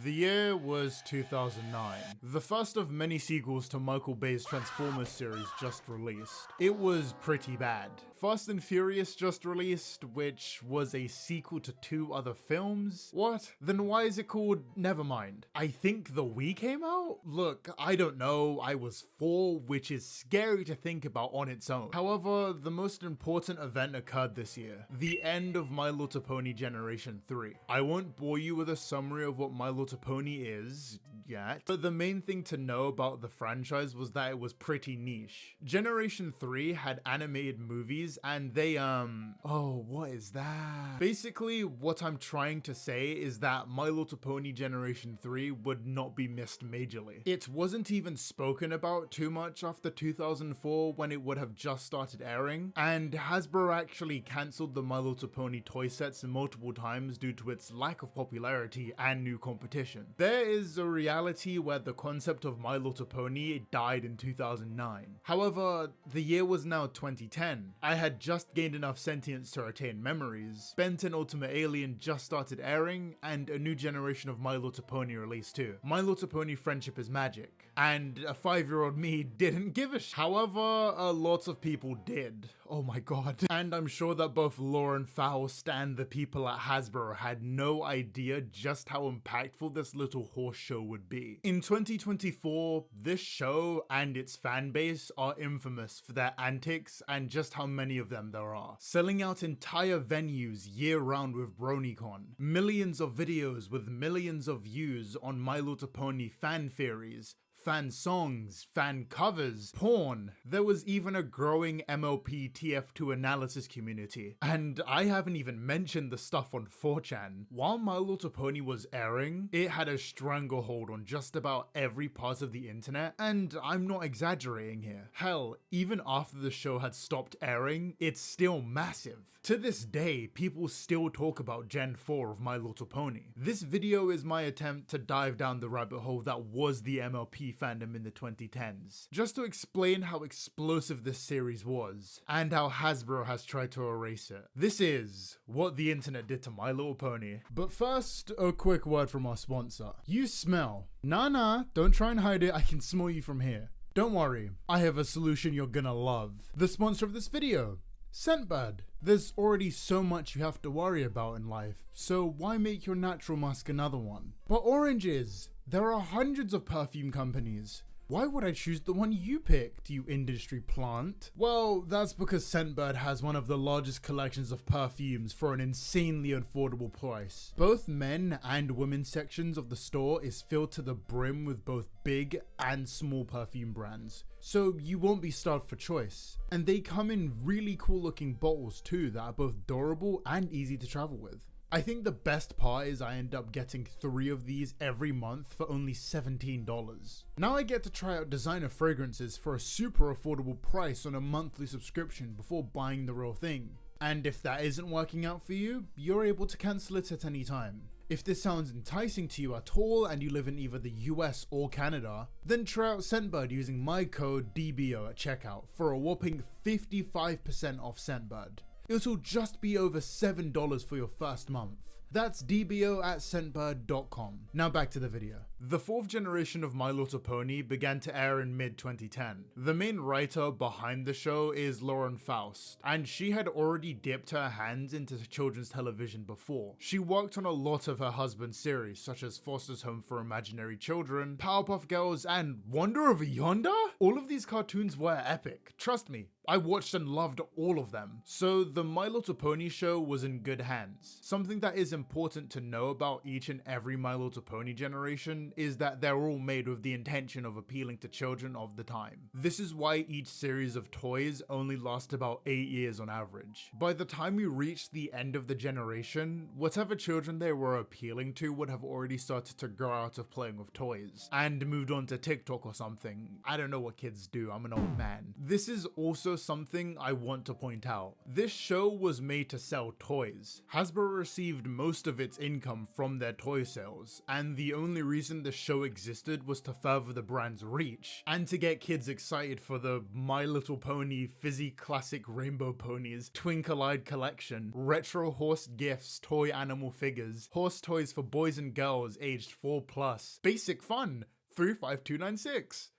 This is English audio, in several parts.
The year was 2009. The first of many sequels to Michael Bay's Transformers series just released. It was pretty bad. Fast and Furious just released, which was a sequel to 2 other films. What? Then why is it called Nevermind? I think The Wii came out? Look, I don't know, I was 4, which is scary to think about on its own. However, the most important event occurred this year. The end of My Little Pony Generation 3. I won't bore you with a summary of what My Little Pony is yet, but the main thing to know about the franchise was that it was pretty niche. Generation 3 had animated movies and they oh, what is that? Basically, what I'm trying to say is that My Little Pony Generation 3 would not be missed majorly. It wasn't even spoken about too much after 2004 when it would have just started airing, and Hasbro actually cancelled the My Little Pony toy sets multiple times due to its lack of popularity and new competition. There is a reality where the concept of My Little Pony died in 2009. However, the year was now 2010. I had just gained enough sentience to retain memories, Bent and Ultimate Alien just started airing, and a new generation of My Little Pony released too. My Little Pony Friendship is Magic. And a 5-year-old me didn't give a However, a lot of people did. Oh my god. And I'm sure that both Lauren Faust and the people at Hasbro had no idea just how impactful this little horse show would be. In 2024, this show and its fan base are infamous for their antics and just how many of them there are. Selling out entire venues year-round with BronyCon. Millions of videos with millions of views on My Little Pony fan theories, fan songs, fan covers, porn. There was even a growing MLP TF2 analysis community. And I haven't even mentioned the stuff on 4chan. While My Little Pony was airing, it had a stranglehold on just about every part of the internet, and I'm not exaggerating here. Hell, even after the show had stopped airing, it's still massive. To this day, people still talk about Gen 4 of My Little Pony. This video is my attempt to dive down the rabbit hole that was the MLP fandom in the 2010s, just to explain how explosive this series was, and how Hasbro has tried to erase it. This is what the internet did to My Little Pony. But first, a quick word from our sponsor. You smell. Nah, don't try and hide it, I can smell you from here. Don't worry, I have a solution you're gonna love. The sponsor of this video, Scentbird. There's already so much you have to worry about in life, so why make your natural musk another one? But oranges! There are hundreds of perfume companies. Why would I choose the one you picked, you industry plant? Well, that's because Scentbird has one of the largest collections of perfumes for an insanely affordable price. Both men and women's sections of the store is filled to the brim with both big and small perfume brands, so you won't be starved for choice. And they come in really cool looking bottles too that are both durable and easy to travel with. I think the best part is I end up getting 3 of these every month for only $17. Now I get to try out designer fragrances for a super affordable price on a monthly subscription before buying the real thing. And if that isn't working out for you, you're able to cancel it at any time. If this sounds enticing to you at all and you live in either the US or Canada, then try out Scentbird using my code DBO at checkout for a whopping 55% off Scentbird. It'll just be over $7 for your first month. That's DBO at scentbird.com. Now back to the video. The 4th generation of My Little Pony began to air in mid-2010. The main writer behind the show is Lauren Faust, and she had already dipped her hands into children's television before. She worked on a lot of her husband's series, such as Foster's Home for Imaginary Children, Powerpuff Girls, and Wonder Over Yonder? All of these cartoons were epic, trust me. I watched and loved all of them. So the My Little Pony show was in good hands. Something that is important to know about each and every My Little Pony generation is that they're all made with the intention of appealing to children of the time. This is why each series of toys only last about 8 years on average. By the time we reached the end of the generation, whatever children they were appealing to would have already started to grow out of playing with toys and moved on to TikTok or something. I don't know what kids do, I'm an old man. This is also something I want to point out. This show was made to sell toys. Hasbro received most most of its income from their toy sales, and the only reason the show existed was to further the brand's reach, and to get kids excited for the My Little Pony Fizzy Classic Rainbow Ponies Twinkle-Eyed Collection, retro horse gifts, toy animal figures, horse toys for boys and girls aged 4+, basic fun, 35296.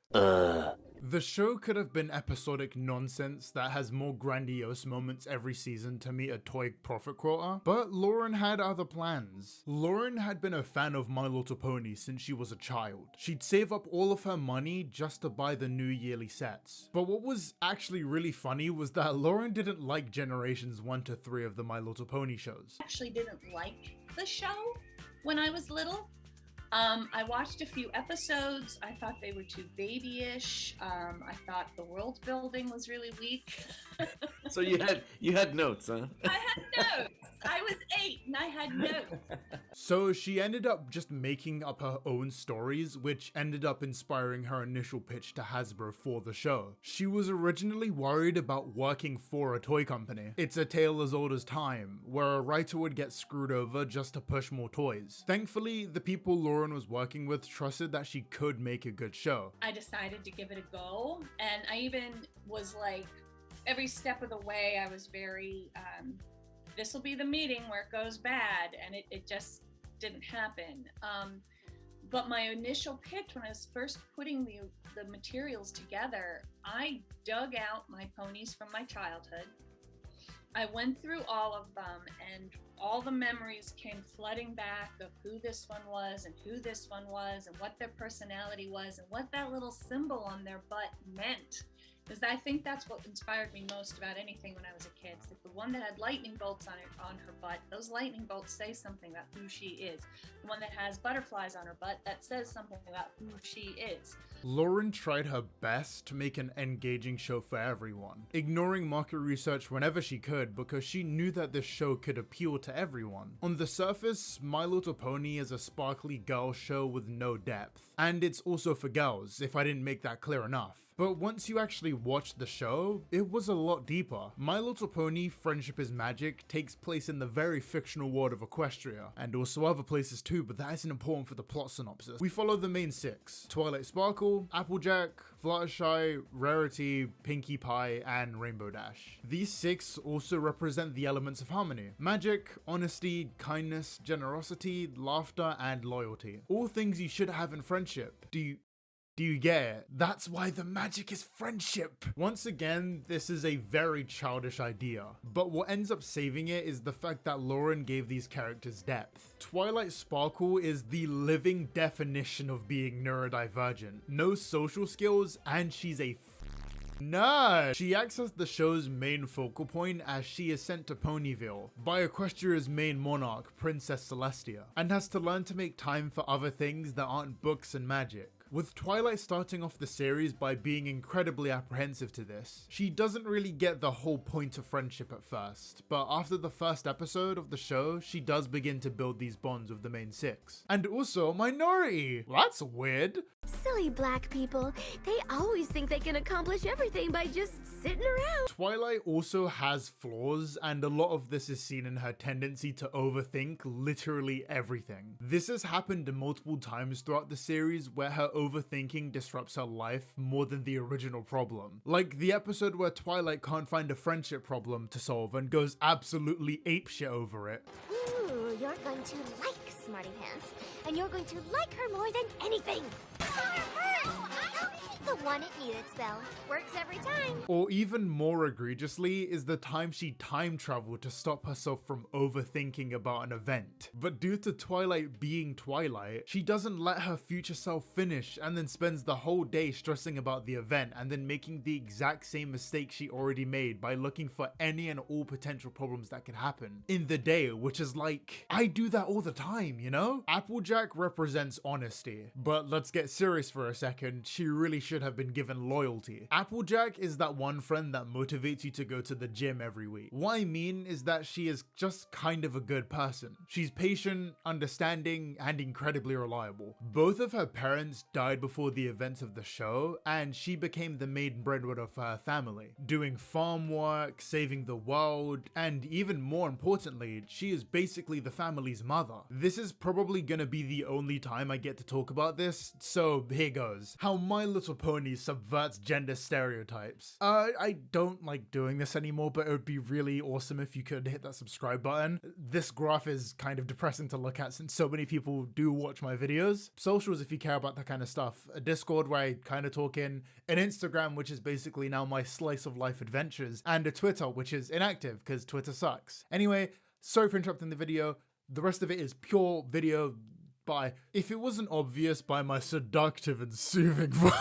The show could have been episodic nonsense that has more grandiose moments every season to meet a toy profit quota, but Lauren had other plans. Lauren had been a fan of My Little Pony since she was a child. She'd save up all of her money just to buy the new yearly sets. But what was actually really funny was that Lauren didn't like generations 1 to 3 of the My Little Pony shows. I actually didn't like the show when I was little. I watched a few episodes. I thought they were too babyish. I thought the world building was really weak. So you had notes, huh? I had notes. I was 8 and I had notes. So she ended up just making up her own stories, which ended up inspiring her initial pitch to Hasbro for the show. She was originally worried about working for a toy company. It's a tale as old as time, where a writer would get screwed over just to push more toys. Thankfully, the people Lauren was working with trusted that she could make a good show. I decided to give it a go, and I even was like, every step of the way, I was very, this will be the meeting where it goes bad, and it just didn't happen. But my initial pitch, when I was first putting the materials together, I dug out my ponies from my childhood. I went through all of them, and all the memories came flooding back of who this one was and who this one was and what their personality was and what that little symbol on their butt meant. Because I think that's what inspired me most about anything when I was a kid. It's like the one that had lightning bolts on her butt, those lightning bolts say something about who she is. The one that has butterflies on her butt, that says something about who she is. Lauren tried her best to make an engaging show for everyone, ignoring market research whenever she could because she knew that this show could appeal to everyone. On the surface, My Little Pony is a sparkly girl show with no depth, and it's also for girls, if I didn't make that clear enough. But once you actually watch the show, it was a lot deeper. My Little Pony Friendship is Magic takes place in the very fictional world of Equestria, and also other places too, but that isn't important for the plot synopsis. We follow the main 6: Twilight Sparkle, Applejack, Fluttershy, Rarity, Pinkie Pie, and Rainbow Dash. These 6 also represent the elements of harmony: magic, honesty, kindness, generosity, laughter, and loyalty. All things you should have in friendship. Do you get it? That's why the magic is friendship. Once again, this is a very childish idea, but what ends up saving it is the fact that Lauren gave these characters depth. Twilight Sparkle is the living definition of being neurodivergent. No social skills, and she's a nerd. She acts as the show's main focal point as she is sent to Ponyville by Equestria's main monarch, Princess Celestia, and has to learn to make time for other things that aren't books and magic. With Twilight starting off the series by being incredibly apprehensive to this, she doesn't really get the whole point of friendship at first, but after the first episode of the show, she does begin to build these bonds with the main 6. And also a minority! That's weird! Silly black people. They always think they can accomplish everything by just sitting around. Twilight also has flaws, and a lot of this is seen in her tendency to overthink literally everything. This has happened multiple times throughout the series where her overthinking disrupts her life more than the original problem. Like the episode where Twilight can't find a friendship problem to solve and goes absolutely apeshit over it. Ooh, you're going to like Smarty Pants, and you're going to like her more than anything. The one it needed spell. Works every time. Or even more egregiously is the time she time traveled to stop herself from overthinking about an event. But due to Twilight being Twilight, she doesn't let her future self finish and then spends the whole day stressing about the event and then making the exact same mistake she already made by looking for any and all potential problems that could happen in the day, which is like, I do that all the time, you know? Applejack represents honesty, but let's get serious for a second, she really should have been given loyalty. Applejack is that one friend that motivates you to go to the gym every week. What I mean is that she is just kind of a good person. She's patient, understanding, and incredibly reliable. Both of her parents died before the events of the show, and she became the main breadwinner for her family, doing farm work, saving the world, and even more importantly, she is basically the family's mother. This is probably gonna be the only time I get to talk about this, so here goes. How My Little Pony subverts gender stereotypes. I don't like doing this anymore, but it would be really awesome if you could hit that subscribe button. This graph is kind of depressing to look at since so many people do watch my videos. Socials if you care about that kind of stuff. A Discord where I kind of talk in. An Instagram which is basically now my slice of life adventures. And a Twitter which is inactive because Twitter sucks. Anyway, sorry for interrupting the video. The rest of it is pure video. Bye. If it wasn't obvious by my seductive and soothing voice.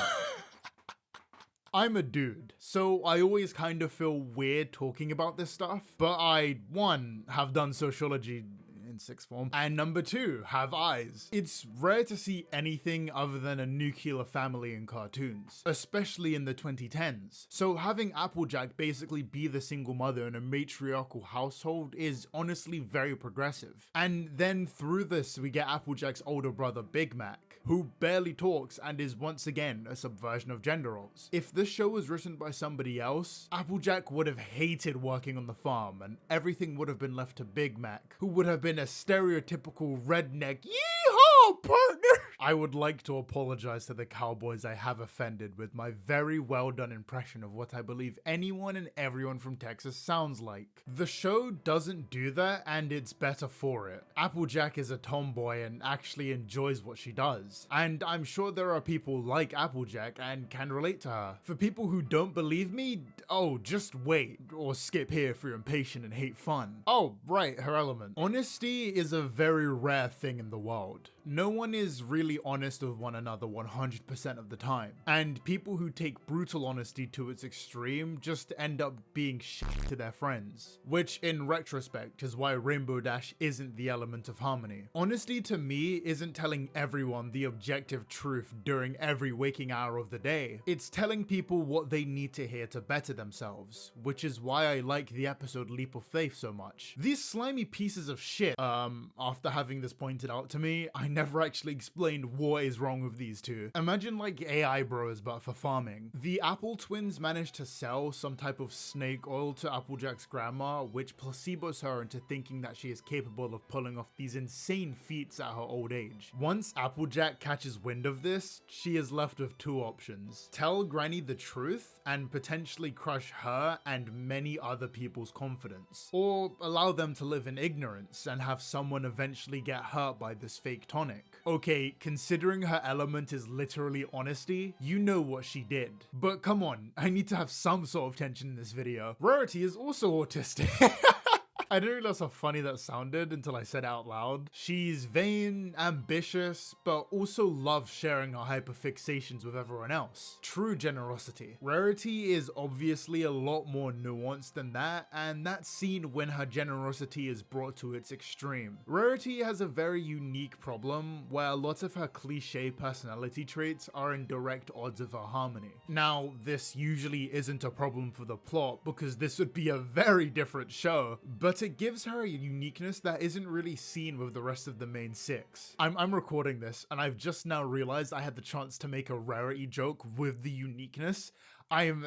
I'm a dude, so I always kind of feel weird talking about this stuff, but I, 1, have done sociology in sixth form, and number 2, have eyes. It's rare to see anything other than a nuclear family in cartoons, especially in the 2010s. So having Applejack basically be the single mother in a matriarchal household is honestly very progressive. And then through this, we get Applejack's older brother Big Mac, who barely talks and is once again a subversion of gender roles. If this show was written by somebody else, Applejack would have hated working on the farm and everything would have been left to Big Mac, who would have been a stereotypical redneck yeehaw partner. I would like to apologize to the cowboys I have offended with my very well done impression of what I believe anyone and everyone from Texas sounds like. The show doesn't do that and it's better for it. Applejack is a tomboy and actually enjoys what she does. And I'm sure there are people like Applejack and can relate to her. For people who don't believe me, oh, just wait or skip here if you're impatient and hate fun. Oh, right, her element. Honesty is a very rare thing in the world. No one is really honest with one another 100% of the time. And people who take brutal honesty to its extreme just end up being shit to their friends. Which in retrospect is why Rainbow Dash isn't the element of harmony. Honesty to me isn't telling everyone the objective truth during every waking hour of the day. It's telling people what they need to hear to better themselves, which is why I like the episode Leap of Faith so much. These slimy pieces of shit, after having this pointed out to me, I never actually explained what is wrong with these two. Imagine like AI bros but for farming. The Apple twins managed to sell some type of snake oil to Applejack's grandma, which placebos her into thinking that she is capable of pulling off these insane feats at her old age. Once Applejack catches wind of this, she is left with 2 options. Tell Granny the truth and potentially crush her and many other people's confidence, or allow them to live in ignorance and have someone eventually get hurt by this fake tonic. Okay, considering her element is literally honesty, you know what she did. But come on, I need to have some sort of tension in this video. Rarity is also autistic. I didn't realize how funny that sounded until I said it out loud. She's vain, ambitious, but also loves sharing her hyperfixations with everyone else. True generosity. Rarity is obviously a lot more nuanced than that, and that's seen when her generosity is brought to its extreme. Rarity has a very unique problem where a lot of her cliche personality traits are in direct odds of her harmony. Now, this usually isn't a problem for the plot because this would be a very different show, but it gives her a uniqueness that isn't really seen with the rest of the main 6. I'm recording this and I've just now realized I had the chance to make a Rarity joke with the uniqueness. I'm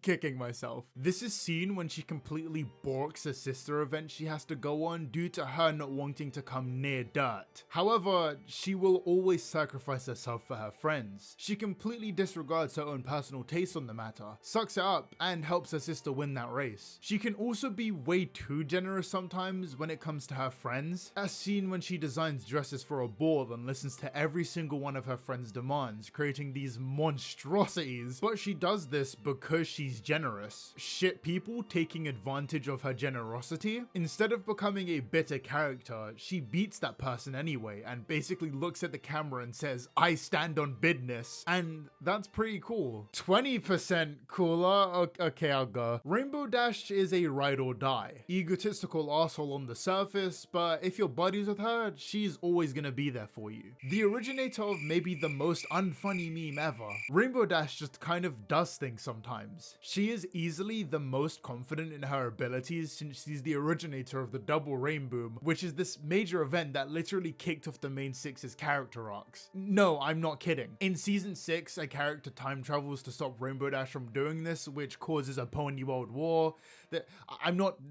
kicking myself. This is seen when she completely balks a sister event she has to go on due to her not wanting to come near dirt. However, she will always sacrifice herself for her friends. She completely disregards her own personal taste on the matter, sucks it up, and helps her sister win that race. She can also be way too generous sometimes when it comes to her friends, as seen when she designs dresses for a ball and listens to every single one of her friends' demands, creating these monstrosities, but But she does this because she's generous. Shit people taking advantage of her generosity. Instead of becoming a bitter character, she beats that person anyway and basically looks at the camera and says, "I stand on business." And that's pretty cool. 20% cooler. Okay, I'll go. Rainbow Dash is a ride or die. Egotistical asshole on the surface, but if you're buddies with her, she's always gonna be there for you. The originator of maybe the most unfunny meme ever. Rainbow Dash just kind of does things sometimes. She is easily the most confident in her abilities since she's the originator of the Double Rainbow, which is this major event that literally kicked off the main six's character arcs. No, I'm not kidding. In season 6, a character time travels to stop Rainbow Dash from doing this, which causes a Pony World War.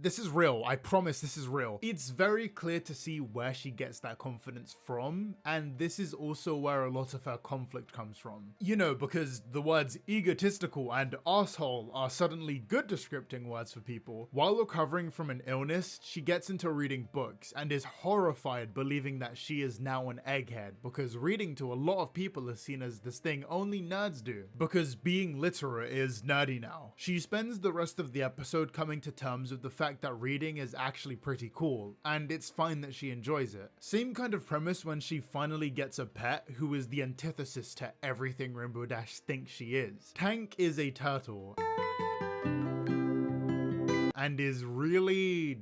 This is real. I promise this is real. It's very clear to see where she gets that confidence from, and this is also where a lot of her conflict comes from. You know, because the words egotistical and asshole are suddenly good descripting words for people. While recovering from an illness, she gets into reading books and is horrified believing that she is now an egghead, because reading to a lot of people is seen as this thing only nerds do, because being literate is nerdy now. She spends the rest of the episode coming to terms with the fact that reading is actually pretty cool, and it's fine that she enjoys it. Same kind of premise when she finally gets a pet who is the antithesis to everything Rainbow Dash thinks she is. Tank is a turtle and is really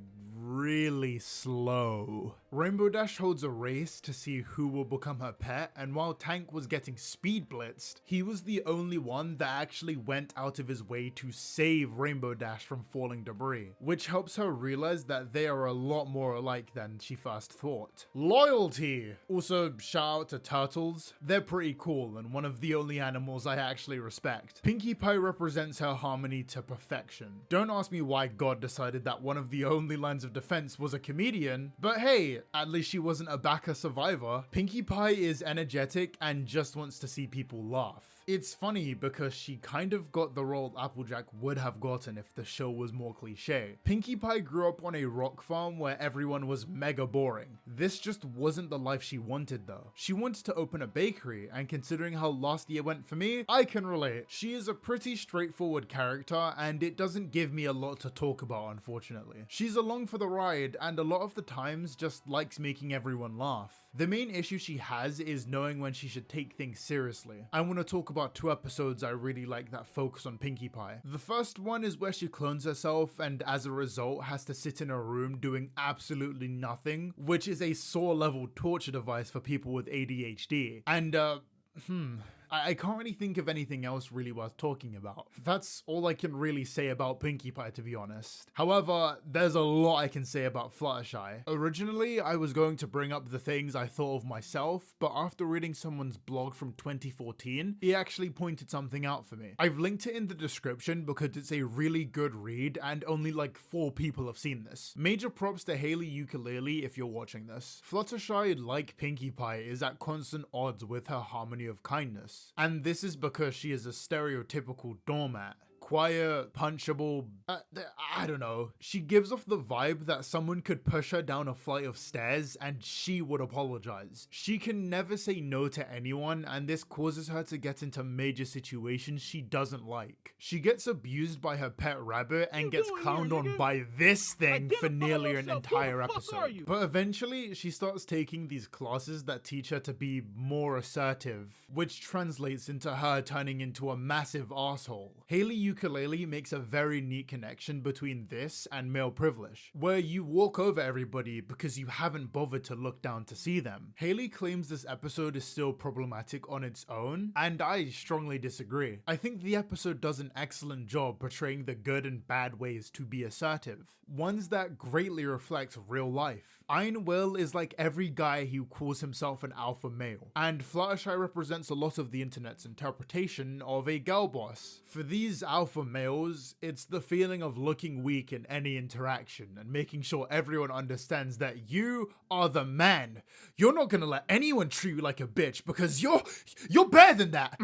slow. Rainbow Dash holds a race to see who will become her pet, and while Tank was getting speed blitzed, he was the only one that actually went out of his way to save Rainbow Dash from falling debris, which helps her realize that they are a lot more alike than she first thought. Loyalty! Also, shout out to turtles. They're pretty cool and one of the only animals I actually respect. Pinkie Pie represents her harmony to perfection. Don't ask me why God decided that one of the only lines of defense was a comedian, but hey, at least she wasn't a Baka survivor. Pinkie Pie is energetic and just wants to see people laugh. It's funny because she kind of got the role Applejack would have gotten if the show was more cliche. Pinkie Pie grew up on a rock farm where everyone was mega boring. This just wasn't the life she wanted though. She wanted to open a bakery, and considering how last year went for me, I can relate. She is a pretty straightforward character and it doesn't give me a lot to talk about, unfortunately. She's along for the ride and a lot of the times just likes making everyone laugh. The main issue she has is knowing when she should take things seriously. I want to talk about 2 episodes I really like that focus on Pinkie Pie. The first one is where she clones herself and as a result has to sit in a room doing absolutely nothing, which is a Saw level torture device for people with ADHD. And I can't really think of anything else really worth talking about. That's all I can really say about Pinkie Pie, to be honest. However, there's a lot I can say about Fluttershy. Originally, I was going to bring up the things I thought of myself, but after reading someone's blog from 2014, he actually pointed something out for me. I've linked it in the description because it's a really good read and only like 4 people have seen this. Major props to Haley Ukulele if you're watching this. Fluttershy, like Pinkie Pie, is at constant odds with her harmony of kindness. And this is because she is a stereotypical doormat. Quiet, punchable, I don't know. She gives off the vibe that someone could push her down a flight of stairs and she would apologize. She can never say no to anyone, and this causes her to get into major situations she doesn't like. She gets abused by her pet rabbit and gets clowned on by this thing for nearly an entire episode. But eventually, she starts taking these classes that teach her to be more assertive, which translates into her turning into a massive asshole. Haley Ukulele makes a very neat connection between this and male privilege, where you walk over everybody because you haven't bothered to look down to see them. Haley claims this episode is still problematic on its own, and I strongly disagree. I think the episode does an excellent job portraying the good and bad ways to be assertive, ones that greatly reflect real life. Iron Will is like every guy who calls himself an alpha male, and Fluttershy represents a lot of the internet's interpretation of a girl boss. For these alpha for males, it's the feeling of looking weak in any interaction and making sure everyone understands that you are the man. You're not gonna let anyone treat you like a bitch because you're better than that.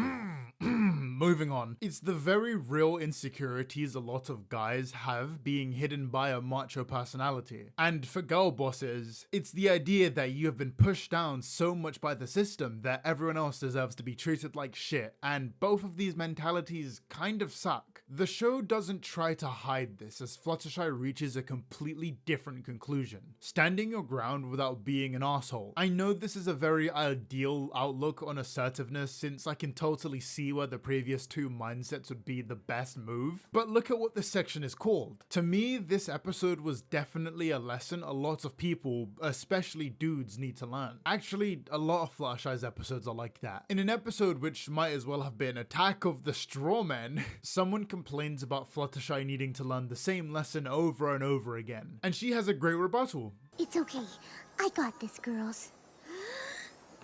Moving on. It's the very real insecurities a lot of guys have being hidden by a macho personality. And for girl bosses, it's the idea that you have been pushed down so much by the system that everyone else deserves to be treated like shit, and both of these mentalities kind of suck. The show doesn't try to hide this as Fluttershy reaches a completely different conclusion. Standing your ground without being an asshole. I know this is a very ideal outlook on assertiveness since I can totally see where the previous two mindsets would be the best move, but look at what this section is called. To me, this episode was definitely a lesson a lot of people, especially dudes, need to learn. Actually, a lot of Fluttershy's episodes are like that. In an episode which might as well have been Attack of the Strawmen, someone complains about Fluttershy needing to learn the same lesson over and over again, and she has a great rebuttal. It's okay. I got this, girls.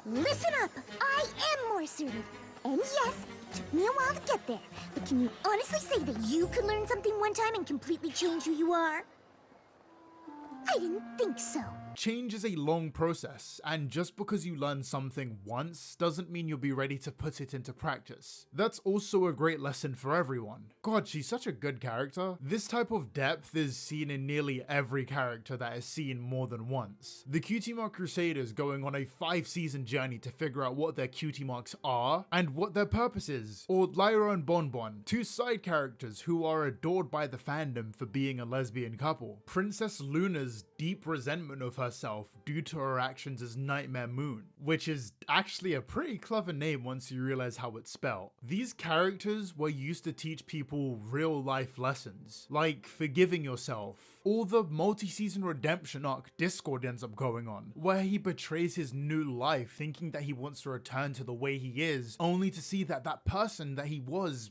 Listen up! I am more assertive. And yes, it took me a while to get there. But can you honestly say that you could learn something one time and completely change who you are? I didn't think so. Change is a long process, and just because you learn something once doesn't mean you'll be ready to put it into practice. That's also a great lesson for everyone. God, she's such a good character. This type of depth is seen in nearly every character that is seen more than once. The Cutie Mark Crusaders going on a 5-season journey to figure out what their cutie marks are and what their purpose is. Or Lyra and Bonbon, two side characters who are adored by the fandom for being a lesbian couple. Princess Luna's deep resentment of herself due to her actions as Nightmare Moon, which is actually a pretty clever name once you realize how it's spelled. These characters were used to teach people real life lessons, like forgiving yourself, or the multi-season redemption arc Discord ends up going on, where he betrays his new life thinking that he wants to return to the way he is, only to see that that person that he was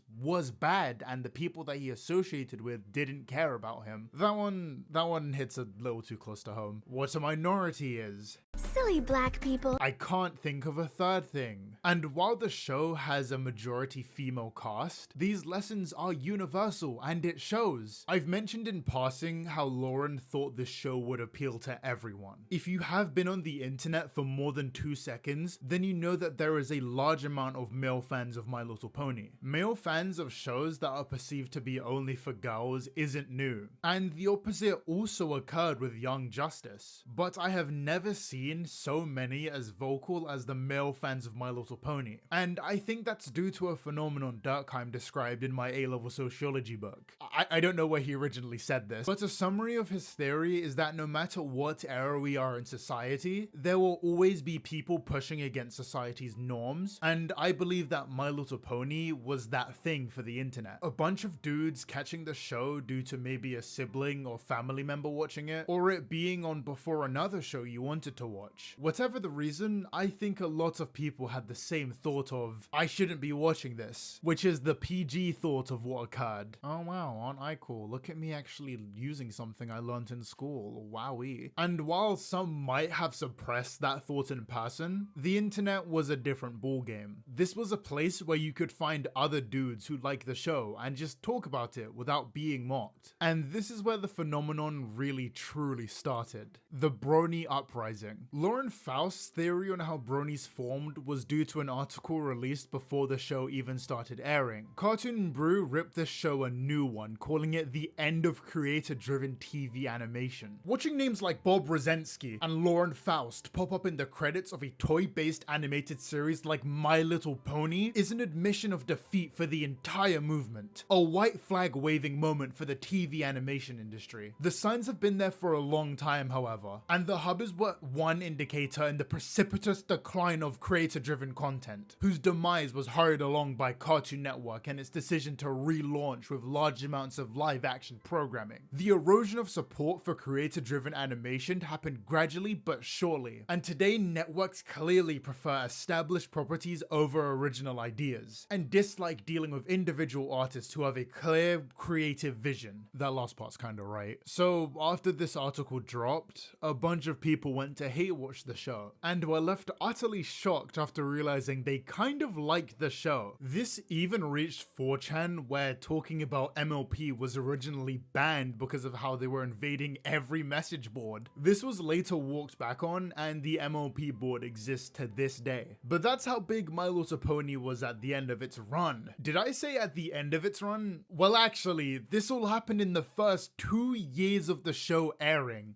bad and the people that he associated with didn't care about him. That one hits a little too close to home. What a minority is. Silly black people. I can't think of a third thing. And while the show has a majority female cast, these lessons are universal and it shows. I've mentioned in passing how Lauren thought this show would appeal to everyone. If you have been on the internet for more than 2 seconds, then you know that there is a large amount of male fans of My Little Pony. Male fans of shows that are perceived to be only for girls isn't new. And the opposite also occurred with Young Justice. But I have never seen so many as vocal as the male fans of My Little Pony. And I think that's due to a phenomenon Durkheim described in my A-level sociology book. I don't know where he originally said this, but a summary of his theory is that no matter what era we are in society, there will always be people pushing against society's norms, and I believe that My Little Pony was that thing for the internet. A bunch of dudes catching the show due to maybe a sibling or family member watching it, or it being on before another show you wanted to watch. Whatever the reason, I think a lot of people had the same thought of, I shouldn't be watching this, which is the PG thought of what occurred. Oh wow, aren't I cool? Look at me actually using something I learned in school. Wowee. And while some might have suppressed that thought in person, the internet was a different ballgame. This was a place where you could find other dudes who like the show and just talk about it without being mocked. And this is where the phenomenon really truly started. The Brony Uprising. Lauren Faust's theory on how bronies formed was due to an article released before the show even started airing. Cartoon Brew ripped this show a new one, calling it the end of creator-driven TV animation. Watching names like Bob Rosensky and Lauren Faust pop up in the credits of a toy-based animated series like My Little Pony is an admission of defeat for the entire movement. A white flag waving moment for the TV animation industry. The signs have been there for a long time, however, and the hub is what one indicator in the precipitous decline of creator-driven content, whose demise was hurried along by Cartoon Network and its decision to relaunch with large amounts of live-action programming. The erosion of support for creator-driven animation happened gradually but surely, and today networks clearly prefer established properties over original ideas, and dislike dealing with of individual artists who have a clear creative vision. That last part's kinda right. So after this article dropped, a bunch of people went to hate watch the show and were left utterly shocked after realizing they kind of liked the show. This even reached 4chan, where talking about MLP was originally banned because of how they were invading every message board. This was later walked back on, and the MLP board exists to this day. But that's how big My Little Pony was at the end of its run. Did I say at the end of its run? Well, actually, this all happened in the first 2 years of the show airing.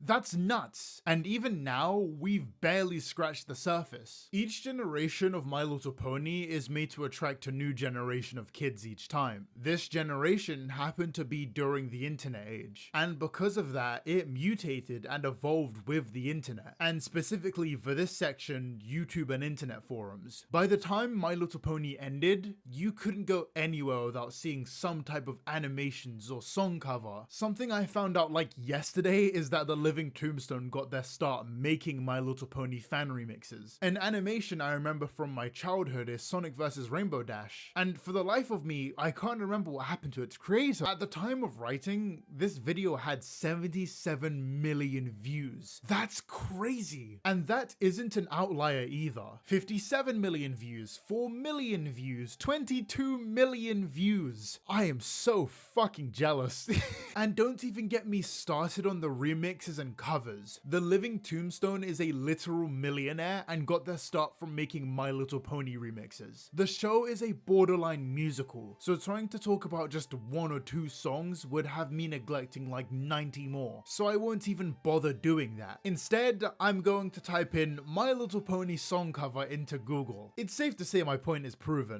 That's nuts. And even now, we've barely scratched the surface. Each generation of My Little Pony is made to attract a new generation of kids each time. This generation happened to be during the internet age, and because of that, it mutated and evolved with the internet, and specifically for this section, YouTube and internet forums. By the time My Little Pony ended, you couldn't go anywhere without seeing some type of animations or song cover. Something I found out like yesterday is that the Living Tombstone got their start making My Little Pony fan remixes. An animation I remember from my childhood is Sonic vs. Rainbow Dash, and for the life of me, I can't remember what happened to its creator. At the time of writing, this video had 77 million views. That's crazy! And that isn't an outlier either. 57 million views, 4 million views, 22 million views. I am so fucking jealous. And don't even get me started on the remixes and covers. The Living Tombstone is a literal millionaire and got their start from making My Little Pony remixes. The show is a borderline musical, so trying to talk about just 1 or 2 songs would have me neglecting like 90 more, so I won't even bother doing that. Instead, I'm going to type in My Little Pony song cover into Google. It's safe to say my point is proven.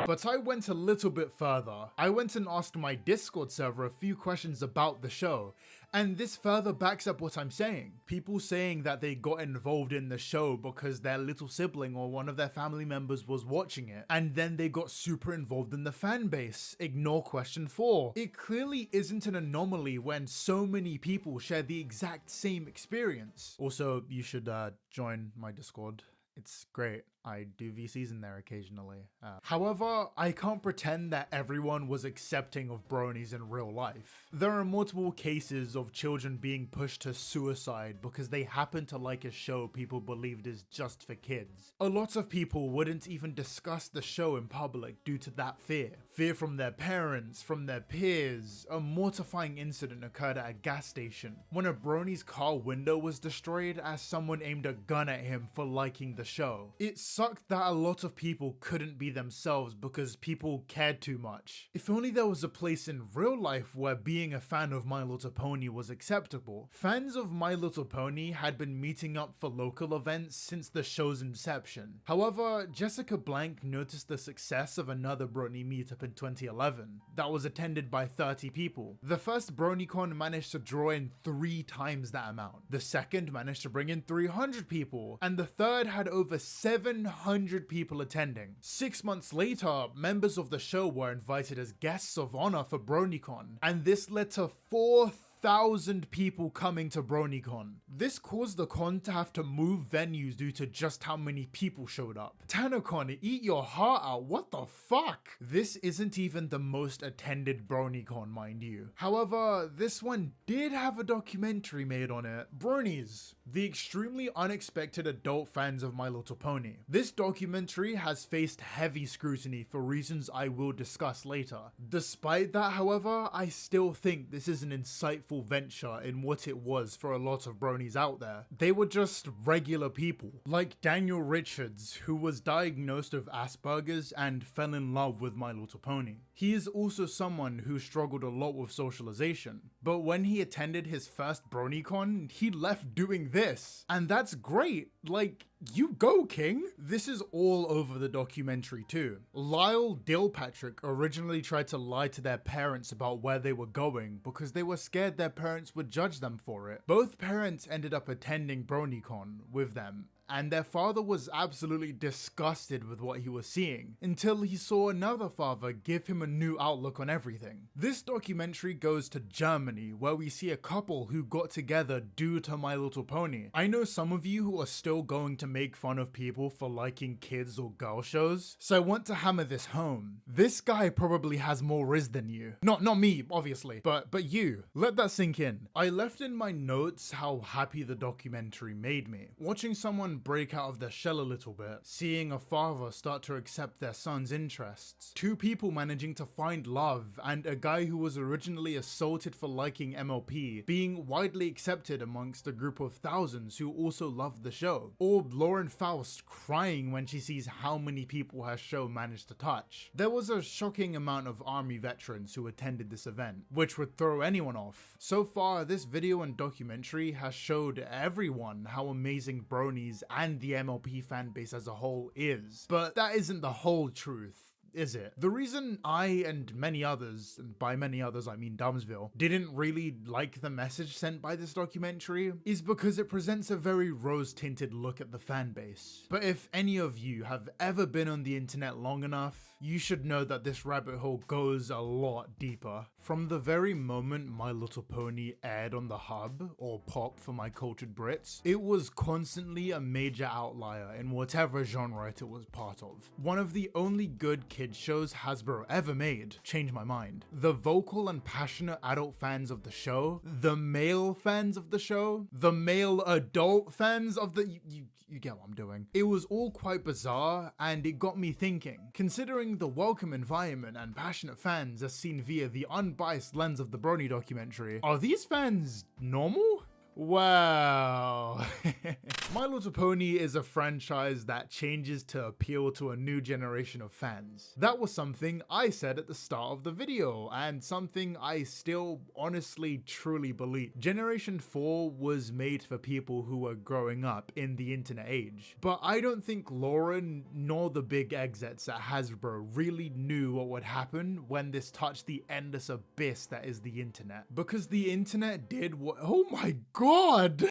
But I went a little bit further. I went and asked my Discord server a few questions about the show, and this further backs up what I'm saying. People saying that they got involved in the show because their little sibling or one of their family members was watching it, and then they got super involved in the fan base. Ignore question 4. It clearly isn't an anomaly when so many people share the exact same experience. Also, you should join my Discord. It's great. I do VCs in there occasionally. However, I can't pretend that everyone was accepting of bronies in real life. There are multiple cases of children being pushed to suicide because they happen to like a show people believed is just for kids. A lot of people wouldn't even discuss the show in public due to that fear. Fear from their parents, from their peers. A mortifying incident occurred at a gas station when a brony's car window was destroyed as someone aimed a gun at him for liking the show. It sucked that a lot of people couldn't be themselves because people cared too much. If only there was a place in real life where being a fan of My Little Pony was acceptable. Fans of My Little Pony had been meeting up for local events since the show's inception. However, Jessica Blank noticed the success of another brony meetup in 2011 that was attended by 30 people. The first BronyCon managed to draw in 3 times that amount. The second managed to bring in 300 people, and the third had over 700 people attending. 6 months later, members of the show were invited as guests of honor for BronyCon, and this led to 4,000 people coming to BronyCon. This caused the con to have to move venues due to just how many people showed up. TanaCon, eat your heart out, what the fuck? This isn't even the most attended BronyCon, mind you. However, this one did have a documentary made on it. Bronies, the extremely unexpected adult fans of My Little Pony. This documentary has faced heavy scrutiny for reasons I will discuss later. Despite that, however, I still think this is an insightful venture in what it was for a lot of bronies out there. They were just regular people, like Daniel Richards, who was diagnosed with Asperger's and fell in love with My Little Pony. He is also someone who struggled a lot with socialization, but when he attended his first BronyCon, he left doing this, and that's great. Like, you go, King! This is all over the documentary too. Lyle Dilpatrick originally tried to lie to their parents about where they were going because they were scared their parents would judge them for it. Both parents ended up attending BronyCon with them, and their father was absolutely disgusted with what he was seeing until he saw another father give him a new outlook on everything. This documentary goes to Germany, where we see a couple who got together due to My Little Pony. I know some of you who are still going to make fun of people for liking kids or girl shows, so I want to hammer this home. This guy probably has more riz than you. Not me, obviously, but you. Let that sink in. I left in my notes how happy the documentary made me. Watching someone break out of their shell a little bit, seeing a father start to accept their son's interests, two people managing to find love, and a guy who was originally assaulted for liking MLP being widely accepted amongst a group of thousands who also loved the show. Or Lauren Faust crying when she sees how many people her show managed to touch. There was a shocking amount of army veterans who attended this event, which would throw anyone off. So far, this video and documentary has showed everyone how amazing Bronies and the MLP fanbase as a whole is. But that isn't the whole truth, is it? The reason I and many others, and by many others I mean Dumbsville, didn't really like the message sent by this documentary is because it presents a very rose-tinted look at the fanbase. But if any of you have ever been on the internet long enough, you should know that this rabbit hole goes a lot deeper. From the very moment My Little Pony aired on the Hub, or Pop for my cultured Brits, it was constantly a major outlier in whatever genre it was part of. One of the only good kids shows Hasbro ever made. Change my mind. The vocal and passionate adult fans of the show, the male fans of the show, the male adult fans of the... You get what I'm doing. It was all quite bizarre, and it got me thinking. Considering the welcome environment and passionate fans as seen via the unbiased lens of the Brony documentary, are these fans normal? Wow. My Little Pony is a franchise that changes to appeal to a new generation of fans. That was something I said at the start of the video, and something I still honestly truly believe. Generation 4 was made for people who were growing up in the internet age. But I don't think Lauren nor the big execs at Hasbro really knew what would happen when this touched the endless abyss that is the internet. Because the internet did what— oh my god!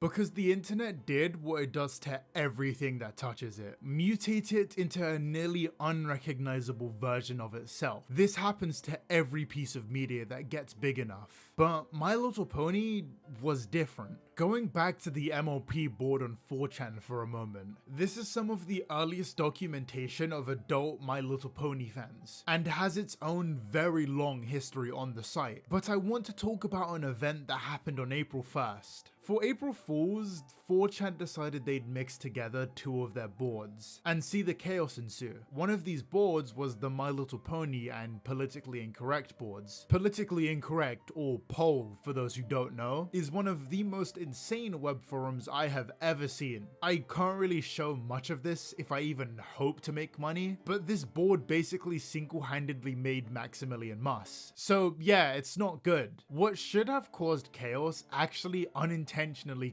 Because the internet did what it does to everything that touches it. Mutate it into a nearly unrecognizable version of itself. This happens to every piece of media that gets big enough. But My Little Pony was different. Going back to the MLP board on 4chan for a moment, this is some of the earliest documentation of adult My Little Pony fans, and has its own very long history on the site. But I want to talk about an event that happened on April 1st. For April Fools, 4chan decided they'd mix together two of their boards and see the chaos ensue. One of these boards was the My Little Pony and Politically Incorrect boards. Politically Incorrect, or POL for those who don't know, is one of the most insane web forums I have ever seen. I can't really show much of this if I even hope to make money, but this board basically single-handedly made Maximilian Muss. So yeah, it's not good. What should have caused chaos actually unintentionally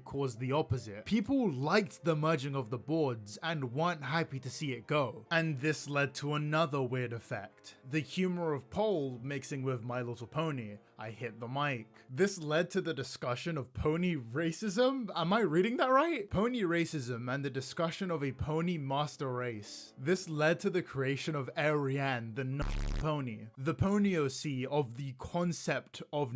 caused the opposite. People liked the merging of the boards and weren't happy to see it go. And this led to another weird effect. The humor of POL mixing with My Little Pony. I hit the mic. This led to the discussion of pony racism? Am I reading that right? Pony racism and the discussion of a pony master race. This led to the creation of Ariane, the pony. The pony OC of the concept of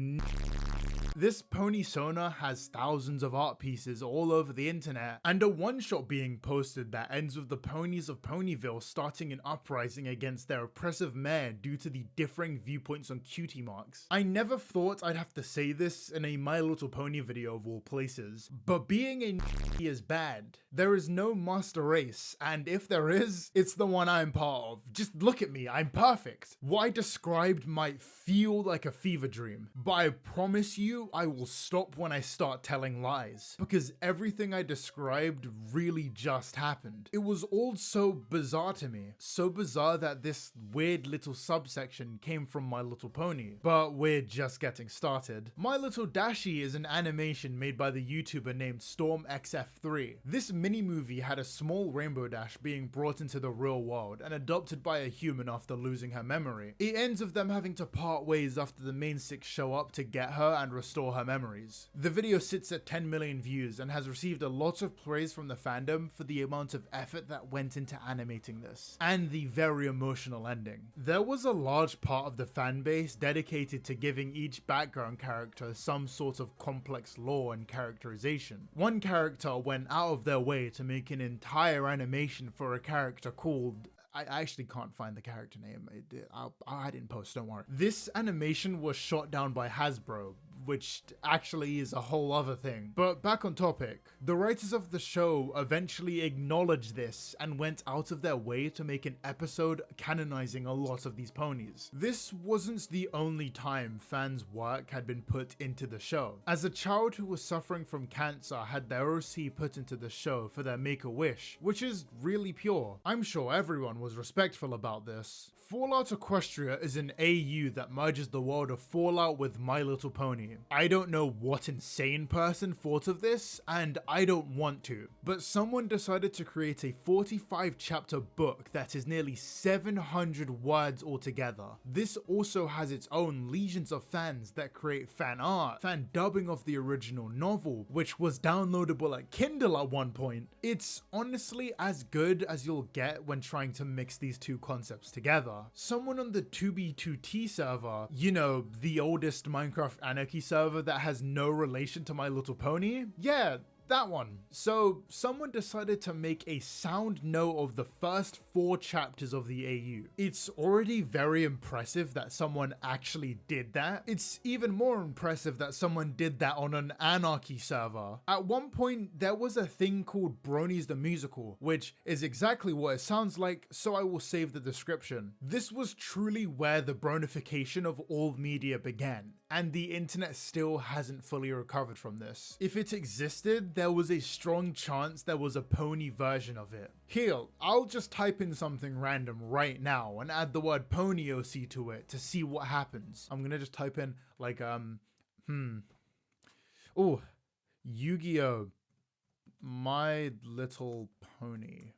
This pony Sona has thousands of art pieces all over the internet, and a one-shot being posted that ends with the ponies of Ponyville starting an uprising against their oppressive mayor due to the differing viewpoints on cutie marks. I never thought I'd have to say this in a My Little Pony video of all places, but being a is bad. There is no master race, and if there is, it's the one I'm part of. Just look at me, I'm perfect. What I described might feel like a fever dream, but I promise you I will stop when I start telling lies, because everything I described really just happened. It was all so bizarre to me, so bizarre that this weird little subsection came from My Little Pony, but we're just getting started. My Little Dashi is an animation made by the YouTuber named StormXF3. This mini-movie had a small Rainbow Dash being brought into the real world and adopted by a human after losing her memory. It ends with them having to part ways after the main six show up to get her and restore restore her memories. The video sits at 10 million views and has received a lot of praise from the fandom for the amount of effort that went into animating this, and the very emotional ending. There was a large part of the fanbase dedicated to giving each background character some sort of complex lore and characterization. One character went out of their way to make an entire animation for a character called... I actually can't find the character name. I had it in post, don't worry. This animation was shot down by Hasbro, which actually is a whole other thing. But back on topic, the writers of the show eventually acknowledged this and went out of their way to make an episode canonizing a lot of these ponies. This wasn't the only time fans' work had been put into the show. As a child who was suffering from cancer had their OC put into the show for their Make-A-Wish, which is really pure. I'm sure everyone was respectful about this. Fallout Equestria is an AU that merges the world of Fallout with My Little Pony. I don't know what insane person thought of this, and I don't want to, but someone decided to create a 45 chapter book that is nearly 700 words altogether. This also has its own legions of fans that create fan art, fan dubbing of the original novel, which was downloadable at Kindle at one point. It's honestly as good as you'll get when trying to mix these two concepts together. Someone on the 2B2T server, you know, the oldest Minecraft Anarchy server that has no relation to My Little Pony? Yeah, that one. So someone decided to make a sound note of the first 4 chapters of the AU. It's already very impressive that someone actually did that. It's even more impressive that someone did that on an Anarchy server. At one point, there was a thing called Bronies the Musical, which is exactly what it sounds like, so I will save the description. This was truly where the bronification of all media began, and the internet still hasn't fully recovered from this. If it existed, there was a strong chance there was a pony version of it. Here, I'll just type in something random right now and add the word pony OC to it to see what happens. I'm gonna just type in like, oh, Yu-Gi-Oh! My Little Pony.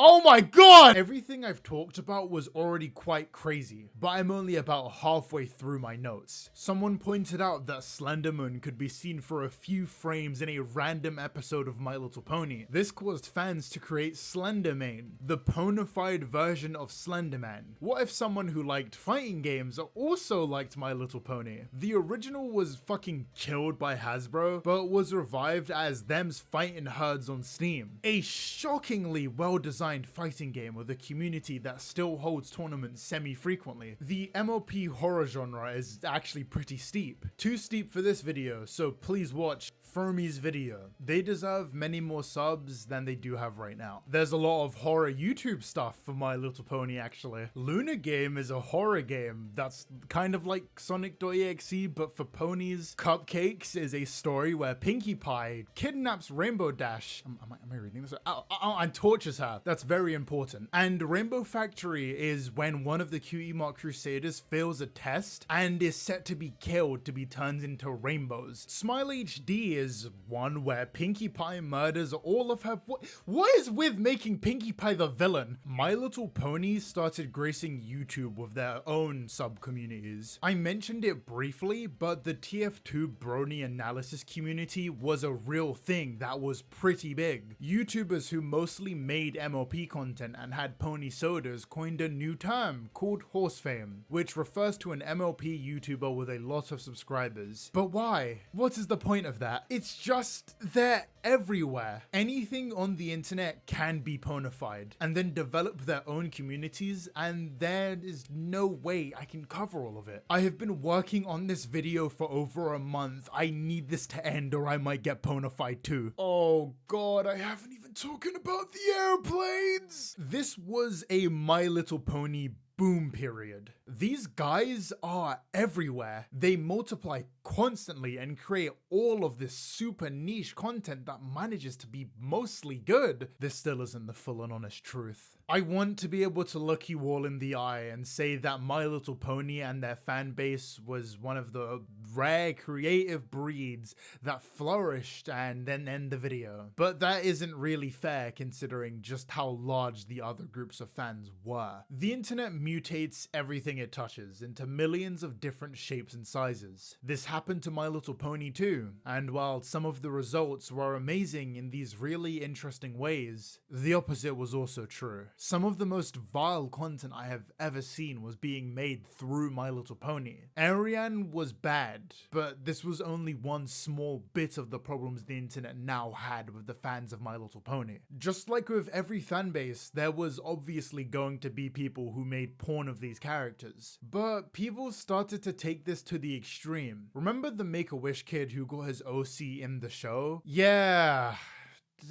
Oh my god! Everything I've talked about was already quite crazy, but I'm only about halfway through my notes. Someone pointed out that Slenderman could be seen for a few frames in a random episode of My Little Pony. This caused fans to create Slenderman, the ponified version of Slenderman. What if someone who liked fighting games also liked My Little Pony? The original was fucking killed by Hasbro, but was revived as Them's Fightin' Herds on Steam. A shockingly well-designed fighting game with a community that still holds tournaments semi-frequently. The MOP horror genre is actually pretty steep. Too steep for this video, so please watch Fermi's video. They deserve many more subs than they do have right now. There's a lot of horror YouTube stuff for My Little Pony actually. Luna Game is a horror game that's kind of like Sonic.exe but for ponies. Cupcakes is a story where Pinkie Pie kidnaps Rainbow Dash. Am I reading this? And tortures her. That's very important. And Rainbow Factory is when one of the Cutie Mark Crusaders fails a test and is set to be killed to be turned into rainbows. Smile.hd is one where Pinkie Pie murders all of her... What is with making Pinkie Pie the villain? My Little Pony started gracing YouTube with their own sub-communities. I mentioned it briefly, but the TF2 Brony analysis community was a real thing that was pretty big. YouTubers who mostly made MOP content and had pony sodas coined a new term called horse fame, which refers to an MLP YouTuber with a lot of subscribers. But why? What is the point of that? It's just they're everywhere. Anything on the internet can be ponified and then develop their own communities, and there is no way I can cover all of it. I have been working on this video for over a month. I need this to end or I might get ponified too. Oh god, I haven't even talking about the airplanes. This was a My Little Pony boom period. These guys are everywhere. They multiply constantly and create all of this super niche content that manages to be mostly good. This still isn't the full and honest truth. I want to be able to look you all in the eye and say that My Little Pony and their fan base was one of the rare creative breeds that flourished and then end the video. But that isn't really fair considering just how large the other groups of fans were. The internet mutates everything it touches into millions of different shapes and sizes. This happened to My Little Pony too, and while some of the results were amazing in these really interesting ways, the opposite was also true. Some of the most vile content I have ever seen was being made through My Little Pony. Ariane was bad, but this was only one small bit of the problems the internet now had with the fans of My Little Pony. Just like with every fanbase, there was obviously going to be people who made porn of these characters, but people started to take this to the extreme. Remember the Make-A-Wish kid who got his OC in the show? Yeah,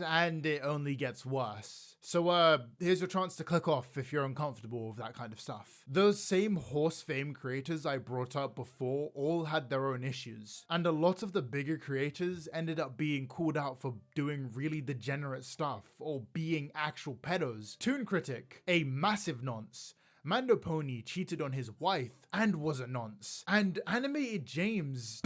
and it only gets worse. So here's your chance to click off if you're uncomfortable with that kind of stuff. Those same horse fame creators I brought up before all had their own issues, and a lot of the bigger creators ended up being called out for doing really degenerate stuff or being actual pedos. Toon Critic, a massive nonce. Mando Pony cheated on his wife and was a nonce. And Animated James...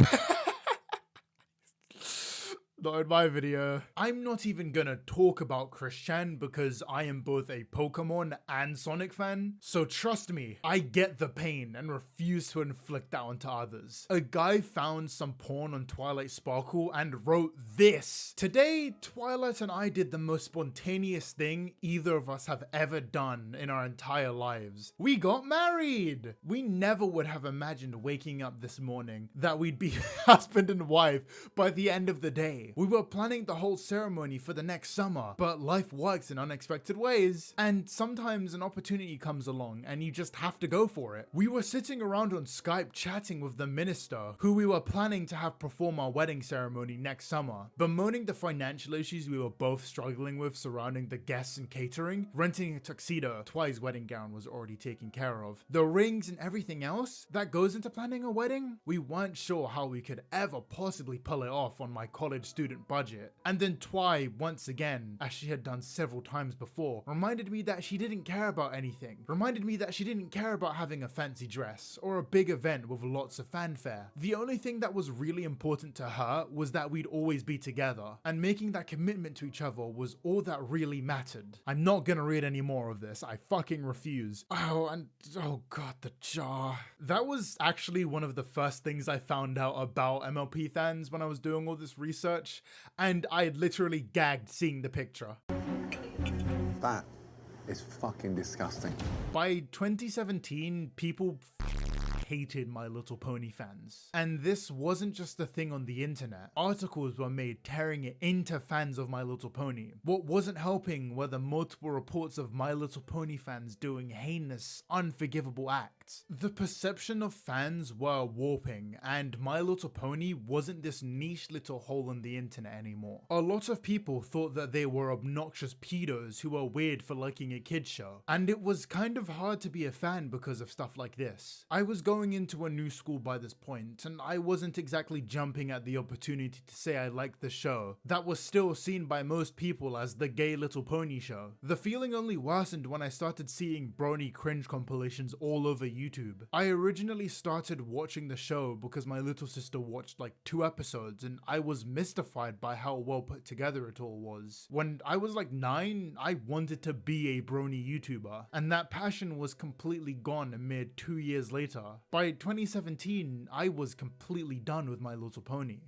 Not in my video. I'm not even gonna talk about Christian because I am both a Pokemon and Sonic fan, so trust me, I get the pain and refuse to inflict that onto others. A guy found some porn on Twilight Sparkle and wrote this. Today, Twilight and I did the most spontaneous thing either of us have ever done in our entire lives. We got married! We never would have imagined waking up this morning that we'd be husband and wife by the end of the day. We were planning the whole ceremony for the next summer, but life works in unexpected ways, and sometimes an opportunity comes along and you just have to go for it. We were sitting around on Skype chatting with the minister, who we were planning to have perform our wedding ceremony next summer, bemoaning the financial issues we were both struggling with surrounding the guests and catering. Renting a tuxedo, Twi's wedding gown was already taken care of. The rings and everything else that goes into planning a wedding, we weren't sure how we could ever possibly pull it off on my college student budget. And then Twi, once again, as she had done several times before, reminded me that she didn't care about anything. Reminded me that she didn't care about having a fancy dress or a big event with lots of fanfare. The only thing that was really important to her was that we'd always be together, and making that commitment to each other was all that really mattered. I'm not gonna read any more of this. I fucking refuse. Oh god, the jar. That was actually one of the first things I found out about MLP fans when I was doing all this research, and I literally gagged seeing the picture. That is fucking disgusting. By 2017, people hated My Little Pony fans. And this wasn't just a thing on the internet. Articles were made tearing it into fans of My Little Pony. What wasn't helping were the multiple reports of My Little Pony fans doing heinous, unforgivable acts. The perception of fans were warping, and My Little Pony wasn't this niche little hole on the internet anymore. A lot of people thought that they were obnoxious pedos who were weird for liking a kid's show, and it was kind of hard to be a fan because of stuff like this. I was going into a new school by this point, and I wasn't exactly jumping at the opportunity to say I liked the show that was still seen by most people as the gay Little Pony show. The feeling only worsened when I started seeing brony cringe compilations all over YouTube. I originally started watching the show because my little sister watched like 2 episodes, and I was mystified by how well put together it all was. When I was like 9, I wanted to be a brony YouTuber, and that passion was completely gone a mere 2 years later. By 2017, I was completely done with My Little Pony.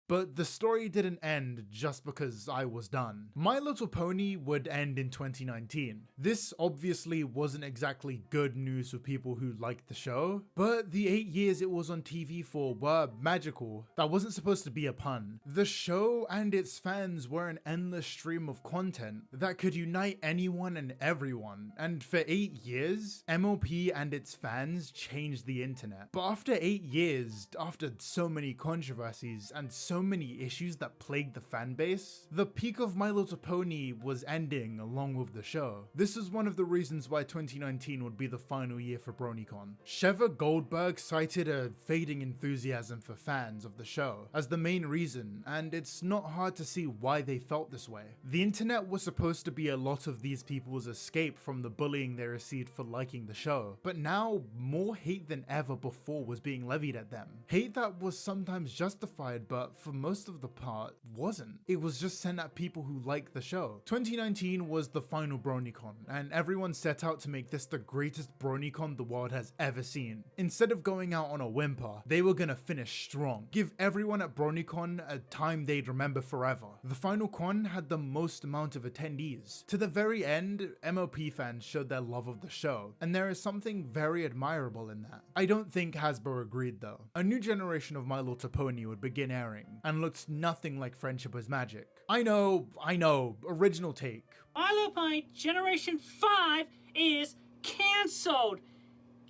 But the story didn't end just because I was done. My Little Pony would end in 2019. This obviously wasn't exactly good news for people who liked the show, but the 8 years it was on TV for were magical. That wasn't supposed to be a pun. The show and its fans were an endless stream of content that could unite anyone and everyone, and for 8 years, MLP and its fans changed the internet. But after 8 years, after so many controversies and so many issues that plagued the fan base, the peak of My Little Pony was ending along with the show. This is one of the reasons why 2019 would be the final year for BronyCon. Sheva Goldberg cited a fading enthusiasm for fans of the show as the main reason, and it's not hard to see why they felt this way. The internet was supposed to be a lot of these people's escape from the bullying they received for liking the show, but now more hate than ever before was being levied at them. Hate that was sometimes justified, but for for most of the part, wasn't. It was just sent at people who like the show. 2019 was the final BronyCon, and everyone set out to make this the greatest BronyCon the world has ever seen. Instead of going out on a whimper, they were gonna finish strong. Give everyone at BronyCon a time they'd remember forever. The final con had the most amount of attendees. To the very end, MLP fans showed their love of the show, and there is something very admirable in that. I don't think Hasbro agreed though. A new generation of My Little Pony would begin airing, and looked nothing like Friendship is Magic. I know, original take. My Little Pony Generation 5 is cancelled.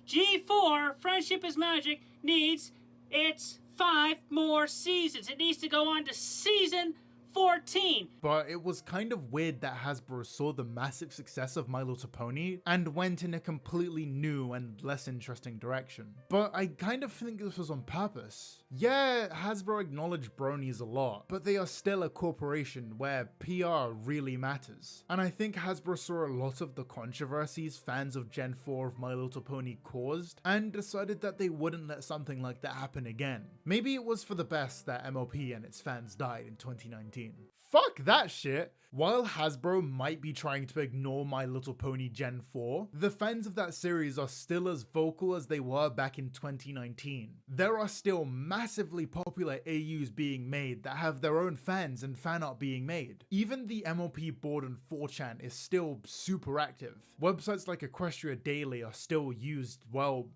G4, Friendship is Magic, needs its 5 more seasons. It needs to go on to season 14. But it was kind of weird that Hasbro saw the massive success of My Little Pony and went in a completely new and less interesting direction. But I kind of think this was on purpose. Yeah, Hasbro acknowledged bronies a lot, but they are still a corporation where PR really matters. And I think Hasbro saw a lot of the controversies fans of Gen 4 of My Little Pony caused and decided that they wouldn't let something like that happen again. Maybe it was for the best that MLP and its fans died in 2019. Fuck that shit. While Hasbro might be trying to ignore My Little Pony Gen 4, the fans of that series are still as vocal as they were back in 2019. There are still massively popular AUs being made that have their own fans and fan art being made. Even the MLP board on 4chan is still super active. Websites like Equestria Daily are still used, well,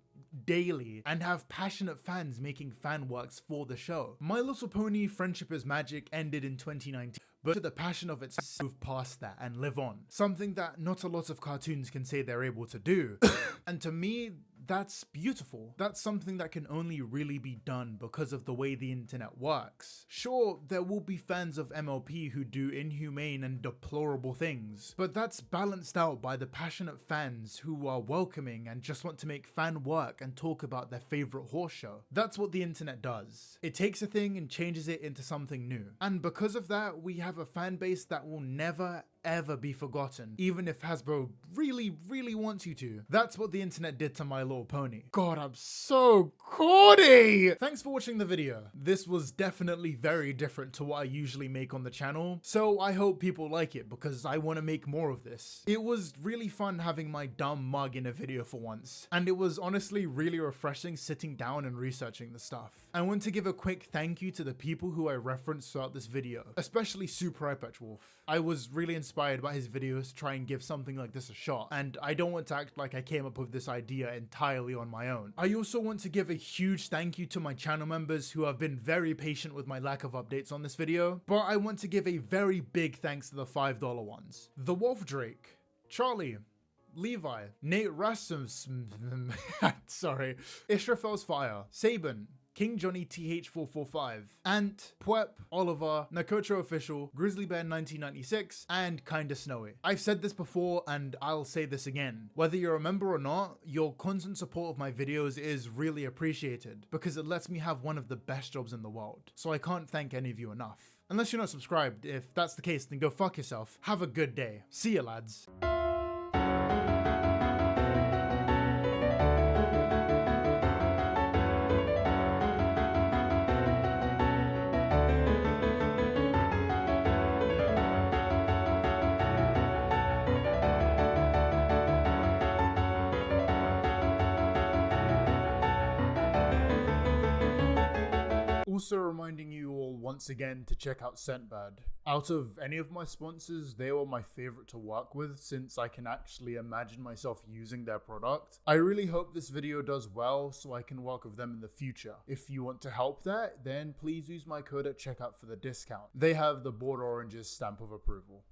daily, and have passionate fans making fan works for the show. My Little Pony Friendship is Magic ended in 2019, but the passion of it moved past that and live on. Something that not a lot of cartoons can say they're able to do. And to me, that's beautiful. That's something that can only really be done because of the way the internet works. Sure, there will be fans of MLP who do inhumane and deplorable things, but that's balanced out by the passionate fans who are welcoming and just want to make fan work and talk about their favorite horse show. That's what the internet does. It takes a thing and changes it into something new. And because of that, we have a fan base that will never ever be forgotten, even if Hasbro really wants you to. That's what the internet did to My Little Pony. God, I'm so corny! Thanks for watching the video. This was definitely very different to what I usually make on the channel, so I hope people like it because I want to make more of this. It was really fun having my dumb mug in a video for once, and it was honestly really refreshing sitting down and researching the stuff. I want to give a quick thank you to the people who I referenced throughout this video, especially Super Eyepatch Wolf. I was really inspired by his videos to try and give something like this a shot, and I don't want to act like I came up with this idea entirely on my own. I also want to give a huge thank you to my channel members who have been very patient with my lack of updates on this video, but I want to give a very big thanks to the $5 ones. The Wolf Drake, Charlie, Levi, Nate Rasmus, sorry, Israfel's Fire, Saban, King Johnny TH445, Ant, Pwep, Oliver, Nakocho Official, Grizzly Bear 1996, and Kinda Snowy. I've said this before and I'll say this again. Whether you're a member or not, your constant support of my videos is really appreciated because it lets me have one of the best jobs in the world. So I can't thank any of you enough. Unless you're not subscribed, if that's the case, then go fuck yourself. Have a good day. See ya, lads. Also reminding you all once again to check out Scentbird. Out of any of my sponsors, they were my favorite to work with since I can actually imagine myself using their product. I really hope this video does well so I can work with them in the future. If you want to help that, then please use my code at checkout for the discount. They have the Bored Oranges stamp of approval.